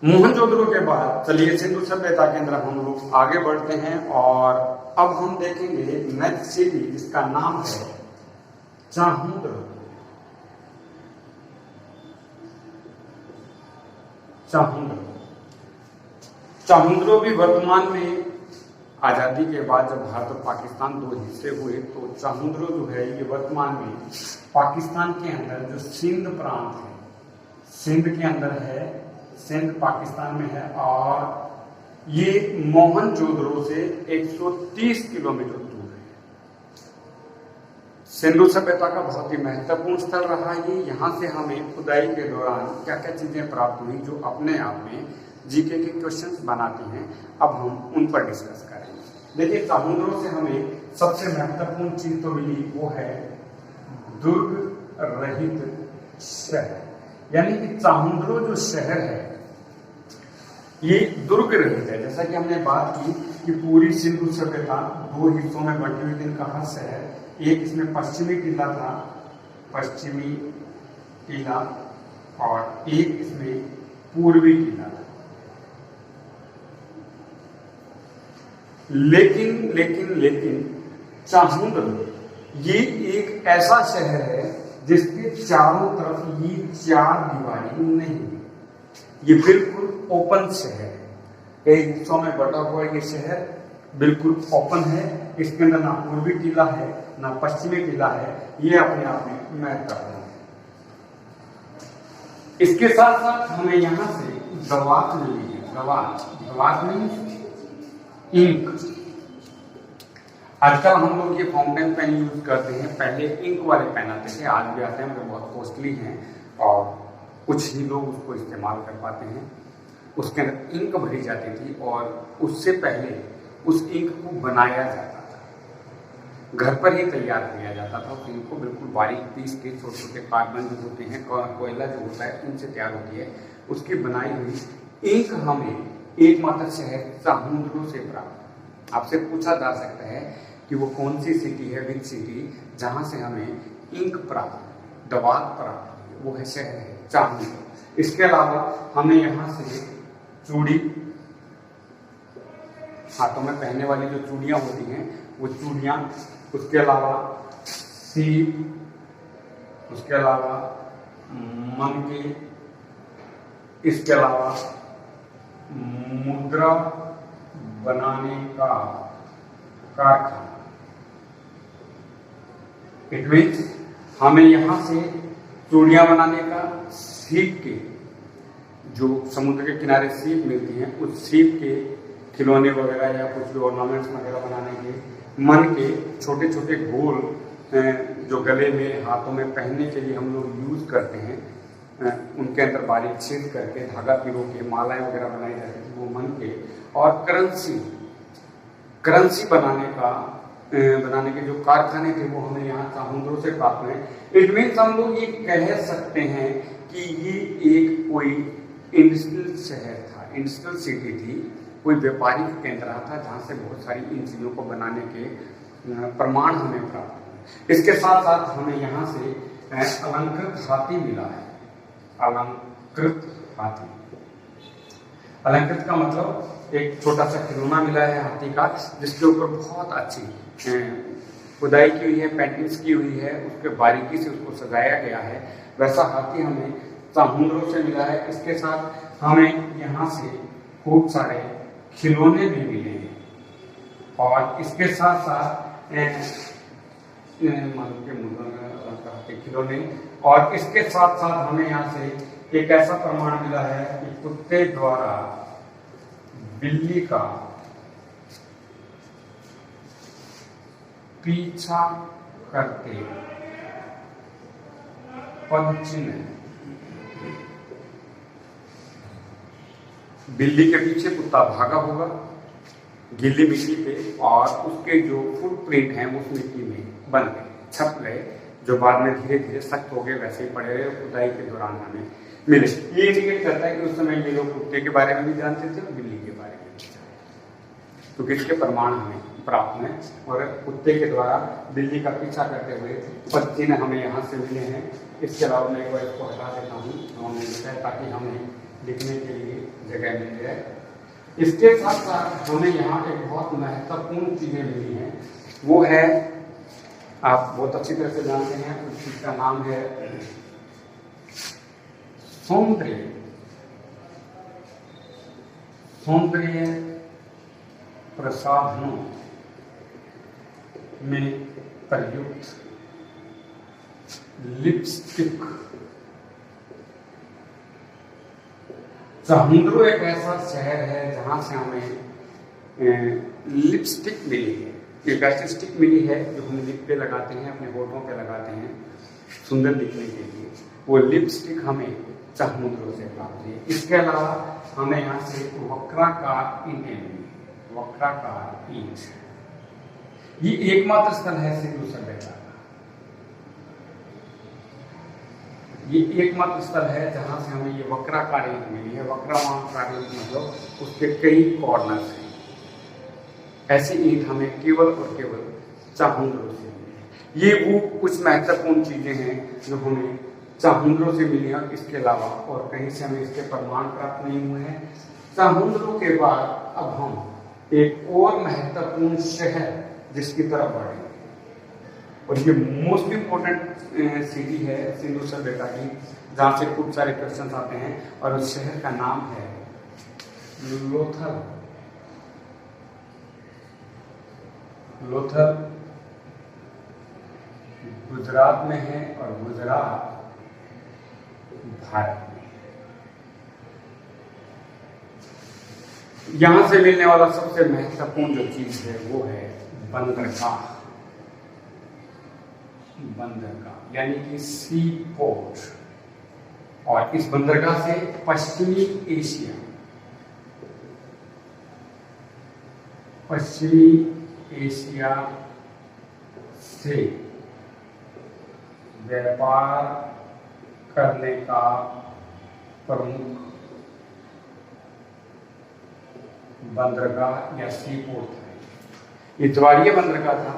मोहनजोदड़ो के बाद चलिए सिंधु सभ्यता के अंदर हम लोग आगे बढ़ते हैं और अब हम देखेंगे नेक्स्ट सिटी जिसका नाम है चाहुंद्र। चाहुंद्रो भी वर्तमान में आजादी के बाद जब भारत और पाकिस्तान दो हिस्से हुए तो चाहुंद्रो जो है ये वर्तमान में पाकिस्तान के अंदर जो सिंध प्रांत है, सिंध के अंदर है, सिंध पाकिस्तान में है और ये मोहनजोदड़ो से 130 किलोमीटर दूर है। सिंधु सभ्यता का बहुत ही महत्वपूर्ण स्थल रहा है। यहाँ से हमें खुदाई के दौरान क्या क्या चीजें प्राप्त हुई जो अपने आप में जीके के क्वेश्चंस बनाती हैं, अब हम उन पर डिस्कस करेंगे। देखिए चाहुंद्रो से हमें सबसे महत्वपूर्ण चीज तो मिली, वो है दुर्ग रहित शहर, यानी कि चाहुंद्रो जो शहर है ये दुर्ग रहित है। जैसा कि हमने बात की कि पूरी सिंधु सभ्यता दो हिस्सों में बंटी हुई थी, कहा शहर, एक इसमें पश्चिमी टीला था, पश्चिमी टीला, और एक इसमें पूर्वी टीला था। लेकिन चाहुंद्र ये एक ऐसा शहर है जिसके चारों तरफ ये चार दीवारी नहीं है, ये बिल्कुल ओपन शहर है। कई हिस्सों में बटा हुआ ये शहर बिल्कुल ओपन है। इसके अंदर ना पूर्वी टीला है ना पश्चिमी टीला है, ये अपने आप में महत्वपूर्ण है। इसके साथ साथ हमें यहां से दवात मिली है। दवात मीन्स इंक। आजकल हम लोग ये फाउंटेन पेन यूज करते हैं, पहले इंक वाले पेन आते थे, आज भी आते हैं मगर बहुत कॉस्टली हैं और कुछ ही लोग उसको इस्तेमाल कर पाते हैं। उसके अंदर इंक भरी जाती थी और उससे पहले उस इंक को बनाया जाता था, घर पर ही तैयार किया जाता था। उस इंक को बिल्कुल बारीक पीस के छोटे छोटे कार्बन जो होते हैं, कोयला जो होता है, उनसे तैयार होती है। उसकी बनाई हुई इंक हमें एकमात्र शहर चाहुंद्रो से प्राप्त। आपसे पूछा जा सकता है कि वो कौन सी सिटी है, विच सिटी, जहां से हमें इंक प्राप्त, दवात प्राप्त, वो है शहर है चाहुंद्रो। इसके अलावा हमें यहाँ से चूड़ी, हाथों में पहनने वाली जो चूड़ियां होती हैं वो चूड़ियां, उसके अलावा सीप, उसके अलावा मनके, इसके अलावा मुद्रा बनाने का कारखाना। इट मीन्स हमें यहां से चूड़ियां बनाने का, सीप के, जो समुद्र के किनारे सीप मिलती हैं, उस सीप के खिलौने वगैरह या कुछ भी ऑर्नामेंट्स वगैरह बनाने के, मन के छोटे छोटे गोल जो गले में, हाथों में पहनने के लिए हम लोग यूज करते हैं, उनके अंदर बारीक छेद करके धागा पिरो के मालाएं वगैरह बनाई जाती थी, वो मन के। और करेंसी बनाने के जो कारखाने थे वो हमें यहाँ चाहुंद्रो से प्राप्त हुए। इट मीन्स हम लोग ये कह सकते हैं कि ये एक कोई इंडस्ट्रियल शहर था, इंडस्ट्रियल सिटी थी, कोई व्यापारिक केंद्र था जहाँ से बहुत सारी इन चीज़ों को बनाने के प्रमाण हमें प्राप्त हुए। इसके साथ साथ हमें यहाँ से अलंकृत हाथी मिला है। अलंकृत हाथी, अलंकृत का मतलब एक छोटा सा खिलौना मिला है हाथी का, जिसके ऊपर बहुत अच्छी खुदाई की हुई है, पेंटिंग्स की हुई है, उसके बारीकी से उसको सजाया गया है। वैसा हाथी हमें चाहुंद्रो से मिला है। इसके साथ हमें यहाँ से खूब सारे खिलौने भी मिले हैं और इसके साथ साथ खिलौने, और इसके साथ साथ हमें यहाँ से एक ऐसा प्रमाण मिला है कि कुत्ते द्वारा बिल्ली का पीछा करते पदचिन्ह, बिल्ली के पीछे कुत्ता भागा होगा गीली मिट्टी पे और उसके जो फुटप्रिंट हैं उस मिट्टी में बन गए, छप गए, जो बाद में धीरे धीरे सख्त हो गए, वैसे ही पड़े रहे, खुदाई के दौरान हमें मिले। ये इंडिकेट करता है कि उस समय ये लोग कुत्ते के बारे में भी जानते थे और बिल्ली के बारे में भी जानते थे, तो किसके प्रमाण हमें प्राप्त हुए और कुत्ते के द्वारा बिल्ली का पीछा करते हुए पदचिन्ह हमें यहाँ से मिले हैं। इसके अलावा मैं एक बार इसको हटा देता हूँ ताकि हमें लिखने के लिए जगह मिली है। इसके साथ साथ हमें यहाँ एक बहुत महत्वपूर्ण चीजें मिली हैं, वो है, आप बहुत अच्छी तरह से जानते हैं, उस चीज का नाम है सौंदर्य प्रसाधनों में प्रयुक्त लिपस्टिक। चाहुंद्रो एक ऐसा शहर है जहां से हमें लिपस्टिक मिली है, एक ऐसी स्टिक मिली है जो हम लिप पे लगाते हैं, अपने होठों पे लगाते हैं सुंदर दिखने के लिए। वो लिपस्टिक हमें चाहुंद्रो से प्राप्त हुई। इसके अलावा हमें यहाँ से वक्राकार ईंटें मिली, वक्राकार ईंट। ये एकमात्र स्थल है सिंधु सभ्यता का, ये एकमात्र स्थल है जहां से हमें ये वक्राकार ईंट मिली है। वक्राकार ईंट मतलब उसके कई कॉर्नर्स हैं। ऐसी ईंट हमें केवल और केवल चाहुंद्रो से मिली है। ये वो कुछ महत्वपूर्ण चीजें हैं जो हमें चाहुंद्रो से मिली हैं। इसके अलावा और कहीं से हमें इसके प्रमाण प्राप्त नहीं हुए हैं। चाहुंद्रो के बाद अब हम एक और महत्वपूर्ण शहर जिसकी तरफ बढ़ेंगे, और ये मोस्ट इंपोर्टेंट सिटी है सिंधु सभ्यता की, जहां से खूब सारे क्वेश्चन आते हैं, और उस शहर का नाम है लोथल। लोथल गुजरात में है, और गुजरात भारत में। यहां से मिलने वाला सबसे महत्वपूर्ण जो चीज है वो है बंदरगाह। बंदरगाह यानी कि सी पोर्ट, और इस बंदरगाह से पश्चिमी एशिया से व्यापार करने का प्रमुख बंदरगाह या सी पोर्ट है। ये ज्वारीय बंदरगाह था,